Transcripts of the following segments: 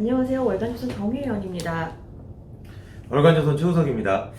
안녕하세요. 월간조선 정혜연입니다. 월간조선 최우석입니다.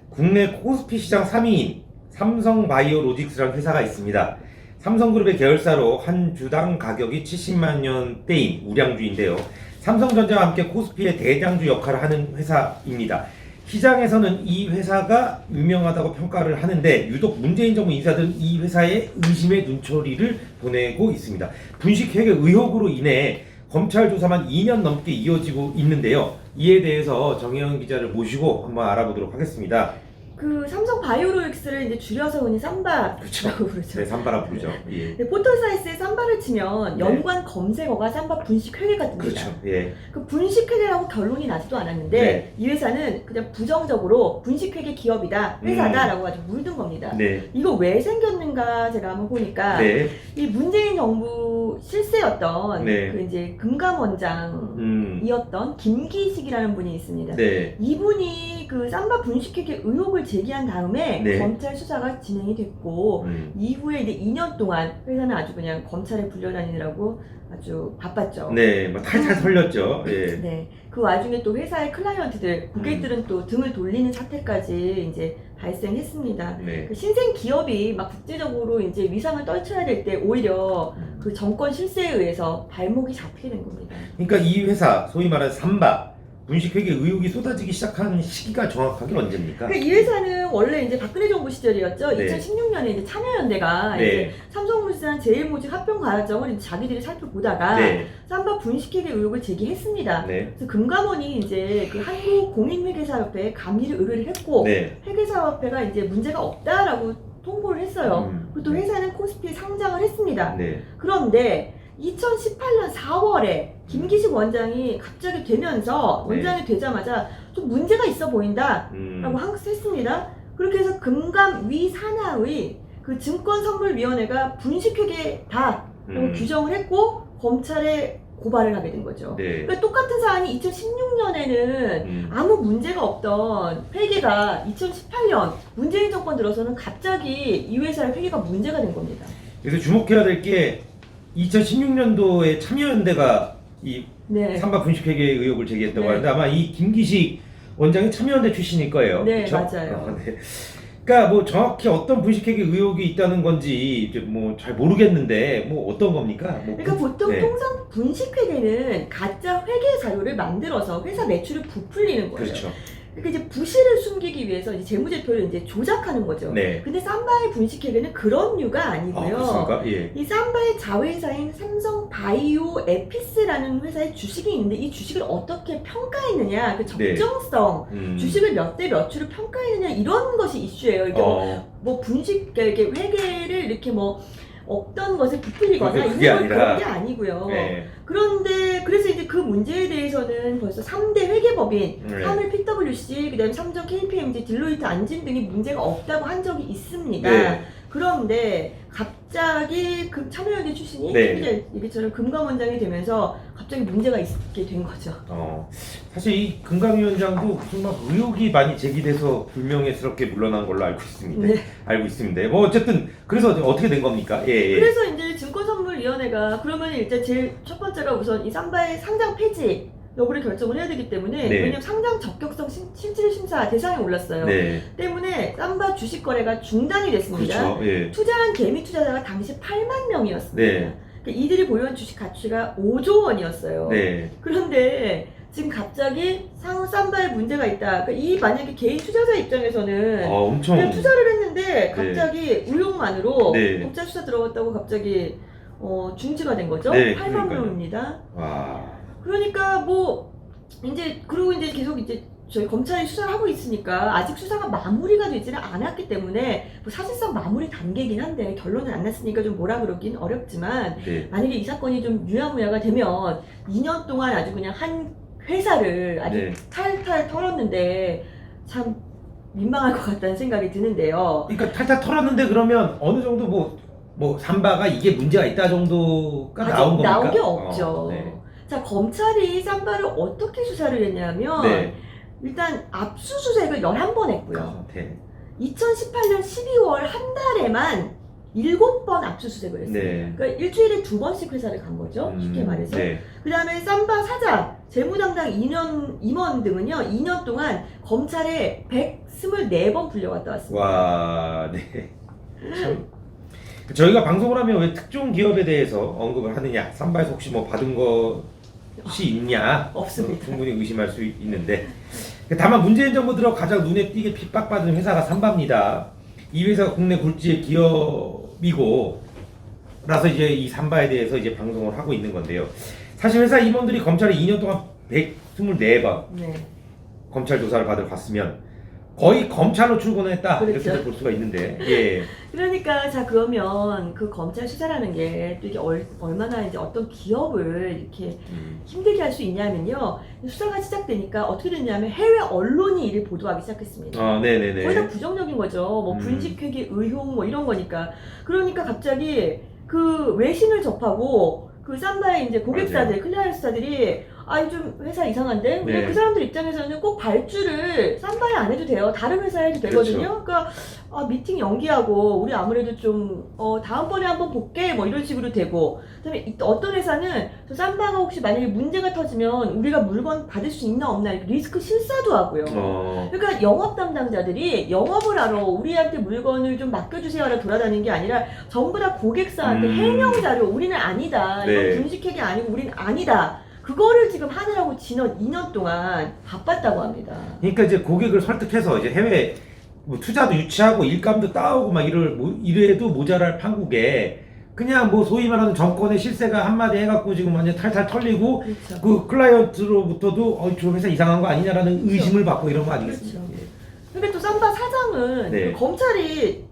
국내 코스피 시장 3위인 삼성바이오로직스라는 회사가 있습니다. 삼성그룹의 계열사로 한 주당 가격이 70만 년대인 우량주인데요. 삼성전자와 함께 코스피의 대장주 역할을 하는 회사입니다. 시장에서는 이 회사가 유명하다고 평가를 하는데 유독 문재인 정부 인사들은 이 회사에 의심의 눈초리를 보내고 있습니다. 분식회계 의혹으로 인해 검찰 조사만 2년 넘게 이어지고 있는데요. 이에 대해서 정혜연 기자를 모시고 한번 알아보도록 하겠습니다. 그 삼성 바이오로직스를 이제 줄여서 흔히 삼바라고 그렇죠. 부르죠. 네, 삼바라 부르죠. 예. 네, 포털 사이트에 삼바를 치면 네. 연관 검색어가 삼바 분식회계가 뜹니다. 그렇죠. 예. 그 분식회계라고 결론이 나지도 않았는데 네. 이 회사는 그냥 부정적으로 분식회계 기업이다, 회사다라고 아주 물든 겁니다. 네. 이거 왜 생겼는가 제가 한번 보니까 네. 이 문재인 정부 실세였던 네. 그 이제 금감원장이었던 김기식이라는 분이 있습니다. 네. 이분이 그 삼바 분식회계 의혹을 제기한 다음에 네. 검찰 수사가 진행이 됐고 이후에 이제 2년 동안 회사는 아주 그냥 검찰에 불려다니느라고 아주 바빴죠. 네. 뭐 탈탈 털렸죠. 예. 네. 그 와중에 또 회사의 클라이언트들, 고객들은 또 등을 돌리는 사태까지 이제 발생했습니다. 네. 그 신생 기업이 막 국제적으로 이제 위상을 떨쳐야 될 때 오히려 그 정권 실세에 의해서 발목이 잡히게 된 겁니다. 그러니까 이 회사 소위 말하는 삼바 분식회계 의혹이 쏟아지기 시작한 시기가 정확하게 언제입니까? 그러니까 이 회사는 원래 이제 박근혜 정부 시절이었죠. 네. 2016년에 이제 참여연대가 네. 이제 삼성물산 제일모직 합병 과정을 이제 자기들이 살펴보다가 네. 삼바 분식회계 의혹을 제기했습니다. 네. 그래서 금감원이 이제 그 한국공인회계사협회에 감리를 의뢰를 했고 네. 회계사협회가 이제 문제가 없다라고 통보를 했어요. 그리고 또 회사는 코스피에 상장을 했습니다. 네. 그런데 2018년 4월에 김기식 원장이 갑자기 되면서 네. 원장이 되자마자 좀 문제가 있어 보인다라고 항소했습니다. 그렇게 해서 금감위 산하의 그 증권선물위원회가 분식회계다라고 규정을 했고 검찰에 고발을 하게 된 거죠. 네. 그러니까 똑같은 사안이 2016년에는 아무 문제가 없던 회계가 2018년 문재인 정권 들어서는 갑자기 이 회사의 회계가 문제가 된 겁니다. 그래서 주목해야 될 게 2016년도에 참여연대가 이 네. 삼바 분식회계 의혹을 제기했다고 네. 하는데 아마 이 김기식 원장이 참여연대 출신일 거예요. 네, 그쵸? 맞아요. 네. 그러니까 뭐 정확히 어떤 분식회계 의혹이 있다는 건지 뭐 잘 모르겠는데 뭐 어떤 겁니까? 뭐 그러니까 보통 네. 통상 분식회계는 가짜 회계 자료를 만들어서 회사 매출을 부풀리는 거예요. 그렇죠. 그러니까 이제 부실을 숨기기 위해서 이제 재무제표를 이제 조작하는 거죠. 네. 근데 삼바의 분식회계는 그런 류가 아니고요. 그렇습니까? 예. 이 삼바의 자회사인 삼성바이오 에피스라는 회사의 주식이 있는데 이 주식을 어떻게 평가했느냐, 그 적정성, 주식을 몇 대 몇으로 평가했느냐 이런 것이 이슈예요. 이게 뭐 분식 이렇게 회계를 이렇게 뭐 어떤 것을 부풀리거나 그게 이런 아니라, 그런 게 아니고요. 네. 그런데 그래서 이제 그 문제에 대해서는 벌써 3대 회계법인, 네. 하늘 PwC, 그다음에 삼성 KPMG, 딜로이트, 안진 등이 문제가 없다고 한 적이 있습니다. 네. 그런데 갑자기 그 참여연대 출신이 네. 얘기처럼 금감원장이 되면서 갑자기 문제가 있게 된 거죠. 사실 이 금감위원장도 무슨 막 의혹이 많이 제기돼서 불명예스럽게 물러난 걸로 알고 있습니다. 네. 알고 있습니다. 뭐 어쨌든 그래서 어떻게 된 겁니까? 예. 그래서 이제 증권선물위원회가 그러면 일단 제일 첫 번째가 우선 이 삼바의 상장 폐지 여부를 결정을 해야 되기 때문에 네. 왜냐면 상장 적격성 실질심사 대상에 올랐어요. 네. 때문에 삼바 주식 거래가 중단이 됐습니다. 그렇죠. 예. 투자한 개미 투자자가 당시 8만 명이었습니다. 네. 그러니까 이들이 보유한 주식 가치가 5조 원이었어요. 네. 그런데 지금 갑자기 삼바에 문제가 있다. 그러니까 이 만약에 개인 투자자 입장에서는 엄청 그냥 투자를 했는데 갑자기 의혹만으로 네. 검찰 수사 들어갔다고 갑자기 중지가 된 거죠. 네, 8만 그러니까요. 명입니다. 와. 그러니까 뭐 이제 그리고 이제 계속 이제 저희 검찰이 수사를 하고 있으니까 아직 수사가 마무리가 되지는 않았기 때문에 뭐 사실상 마무리 단계이긴 한데 결론은 안 났으니까 좀 뭐라 그러긴 어렵지만 네. 만약에 이 사건이 좀 유야무야가 되면 2년 동안 아주 그냥 한 회사를 아주 네. 탈탈 털었는데 참 민망할 것 같다는 생각이 드는데요. 그러니까 탈탈 털었는데 그러면 어느 정도 뭐 삼바가 이게 문제가 있다 정도가 아직 나온 겁니까? 나온 게 없죠. 네. 자, 검찰이 삼바를 어떻게 수사를 했냐면 네. 일단 압수수색을 11번 했고요. 네. 2018년 12월 한 달에만 7번 압수수색을 했어요. 네. 그러니까 일주일에 2번씩 회사를 간 거죠. 쉽게 말해서. 네. 그 다음에 삼바 사장, 재무담당 임원 등은요, 2년 동안 검찰에 124번 불려갔다 왔습니다. 와, 네. 참. 저희가 방송을 하면 왜 특정 기업에 대해서 언급을 하느냐, 삼바에서 혹시 뭐 받은 것이 있냐, 없습니다. 충분히 의심할 수 있는데, 다만 문재인 정부 들어 가장 눈에 띄게 핍박받은 회사가 삼바입니다. 이 회사가 국내 굴지의 기업이고, 라서 이제 이 삼바에 대해서 이제 방송을 하고 있는 건데요. 사실 회사 임원들이 검찰에 2년 동안 124번 네. 검찰 조사를 받으러 갔으면 거의 검찰로 출근했다, 그렇죠. 이렇게 볼 수가 있는데, 예. 그러니까 자 그러면 그 검찰 수사라는 게 또 이게 얼마나 이제 어떤 기업을 이렇게 힘들게 할 수 있냐면요. 수사가 시작되니까 어떻게 됐냐면 해외 언론이 이를 보도하기 시작했습니다. 아, 네네네. 거의 다 부정적인 거죠. 뭐 분식회계 의혹 뭐 이런 거니까. 그러니까 갑자기 그 외신을 접하고 그 삼바의 이제 고객사들, 클라이언트사들이 아니 좀 회사 이상한데? 근데 네. 그 사람들 입장에서는 꼭 발주를 삼바에 안 해도 돼요. 다른 회사에 해도 되거든요. 그렇죠. 그러니까 미팅 연기하고 우리 아무래도 좀 다음번에 한번 볼게 뭐 이런 식으로 되고, 그다음에 어떤 회사는 저 삼바가 혹시 만약에 문제가 터지면 우리가 물건 받을 수 있나 없나 이렇게 리스크 실사도 하고요. 그러니까 영업 담당자들이 영업을 하러 우리한테 물건을 좀 맡겨주세요 하러 돌아다니는 게 아니라 전부 다 고객사한테 해명 자료, 우리는 아니다, 네. 이건 분식회계 아니고 우리는 아니다, 그거를 지금 하느라고 지난 2년 동안 바빴다고 합니다. 그러니까 이제 고객을 설득해서 이제 해외 뭐 투자도 유치하고 일감도 따오고 막 이래도 모자랄 판국에 그냥 뭐 소위 말하는 정권의 실세가 한마디 해갖고 지금 완전 탈탈 털리고 그렇죠. 그 클라이언트로부터도 저 회사 이상한 거 아니냐라는 그렇죠. 의심을 받고 이런 거 아니겠습니까? 그렇죠. 근데 또 삼바 사장은 네. 그 검찰이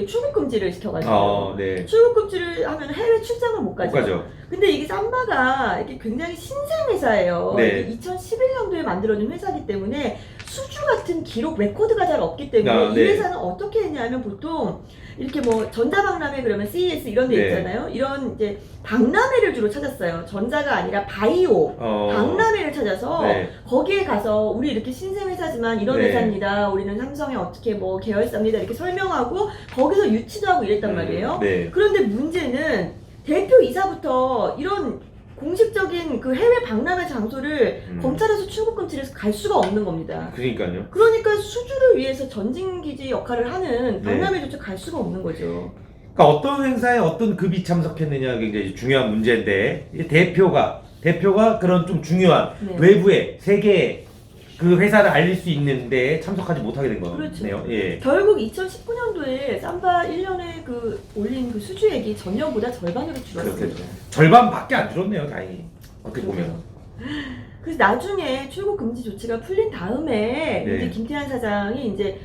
출국 금지를 시켜가지고 네. 출국 금지를 하면 해외 출장을 못 못 가죠. 가죠. 근데 이게 삼바가 이게 굉장히 신생 회사예요. 네. 이게 2011년도에 만들어진 회사이기 때문에 수주 같은 기록 레코드가 잘 없기 때문에 이 네. 회사는 어떻게 했냐면 보통 이렇게 뭐 전자박람회 그러면 CES 이런 데 네. 있잖아요. 이런 이제 박람회를 주로 찾았어요. 전자가 아니라 바이오 박람회를 찾아서 네. 거기에 가서 우리 이렇게 신생 회사지만 이런 네. 회사입니다. 우리는 삼성에 어떻게 뭐 계열사입니다. 이렇게 설명하고 거기서 유치도 하고 이랬단 말이에요. 네. 그런데 문제는 대표 이사부터 이런 공식적인 그 해외 박람회 장소를 검찰에서 출국 금지를 해서 갈 수가 없는 겁니다. 그러니까요. 그러니까 수주를 위해서 전진기지 역할을 하는 박람회조차 갈 수가 없는 거죠. 그러니까 어떤 행사에 어떤 급이 참석했느냐가 굉장히 중요한 문제인데 이 대표가 그런 좀 중요한 네. 외부의 세계의 그 회사를 알릴 수 있는데 참석하지 못하게 된 거네요. 그렇죠. 예. 결국 2019년도에 삼바 1년에 그 올린 그 수주액이 전년보다 절반으로 줄었습니다. 절반밖에 안 줄었네요, 다행히. 어떻게 보면. 그래서 나중에 출국 금지 조치가 풀린 다음에 네. 이제 김태환 사장이 이제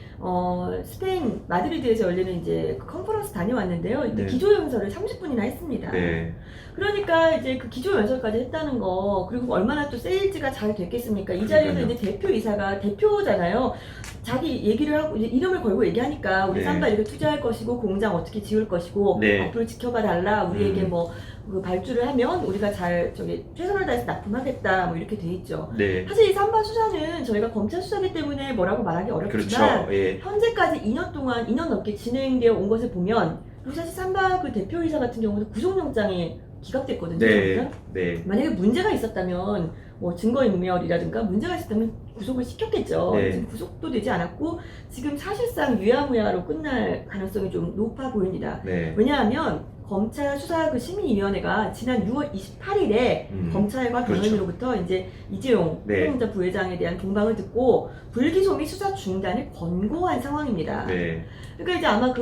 스페인 마드리드에서 열리는 이제 그 컨퍼런스 다녀왔는데요. 이때 네. 기조 연설을 30분이나 했습니다. 네. 그러니까 이제 그 기조 연설까지 했다는 거, 그리고 얼마나 또 세일즈가 잘 됐겠습니까? 이 자리에서 그러니까요. 이제 대표이사가 대표잖아요. 자기 얘기를 하고 이제 이름을 걸고 얘기하니까 우리 네. 삼바 이렇게 투자할 것이고 공장 어떻게 지을 것이고 네. 앞으로 지켜봐 달라, 우리에게 뭐 그 발주를 하면 우리가 잘 최선을 다해서 납품하겠다 뭐 이렇게 돼 있죠. 네. 사실 이 삼바 수사는 저희가 검찰 수사기 때문에 뭐라고 말하기 어렵지만 그렇죠. 예. 현재까지 2년 넘게 진행되어 온 것을 보면, 그리고 사실 삼바 그 대표이사 같은 경우도 구속영장이 기각됐거든요. 네. 네. 만약에 문제가 있었다면 뭐 증거인멸이라든가 문제가 있었다면 구속을 시켰겠죠. 네. 지금 구속도 되지 않았고 지금 사실상 유야무야로 끝날 가능성이 좀 높아 보입니다. 네. 왜냐하면 검찰 수사 그 심의위원회가 지난 6월 28일에 검찰과 그렇죠. 경찰로부터 이제 이재용 네. 삼성전자 부회장에 대한 공방을 듣고 불기소 및 수사 중단을 권고한 상황입니다. 네. 그러니까 이제 아마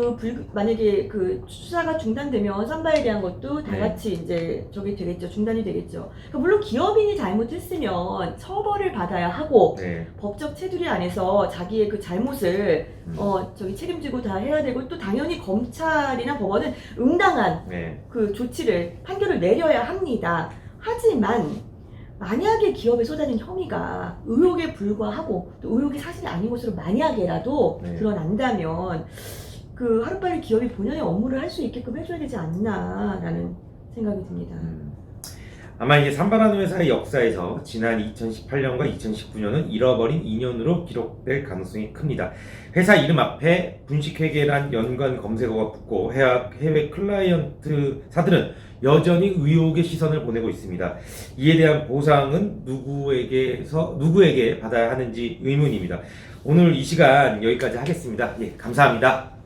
만약에 그 수사가 중단되면 삼바에 대한 것도 다 네. 같이 이제 되겠죠. 중단이 되겠죠. 그러니까 물론 기업인이 잘못했으면 처벌을 받아야 하고 네. 법적 테두리 안에서 자기의 그 잘못을 책임지고 다 해야 되고, 또 당연히 검찰이나 법원은 응당한 네. 그 판결을 내려야 합니다. 하지만 만약에 기업에 쏟아진 혐의가 의혹에 불과하고 또 의혹이 사실이 아닌 것으로 만약에라도 네. 드러난다면 그 하루빨리 기업이 본연의 업무를 할 수 있게끔 해줘야 되지 않나라는 생각이 듭니다. 아마 이제 산발하는 회사의 역사에서 지난 2018년과 2019년은 잃어버린 2년으로 기록될 가능성이 큽니다. 회사 이름 앞에 분식회계란 연관 검색어가 붙고 해외 클라이언트사들은 여전히 의혹의 시선을 보내고 있습니다. 이에 대한 보상은 누구에게 받아야 하는지 의문입니다. 오늘 이 시간 여기까지 하겠습니다. 예, 감사합니다.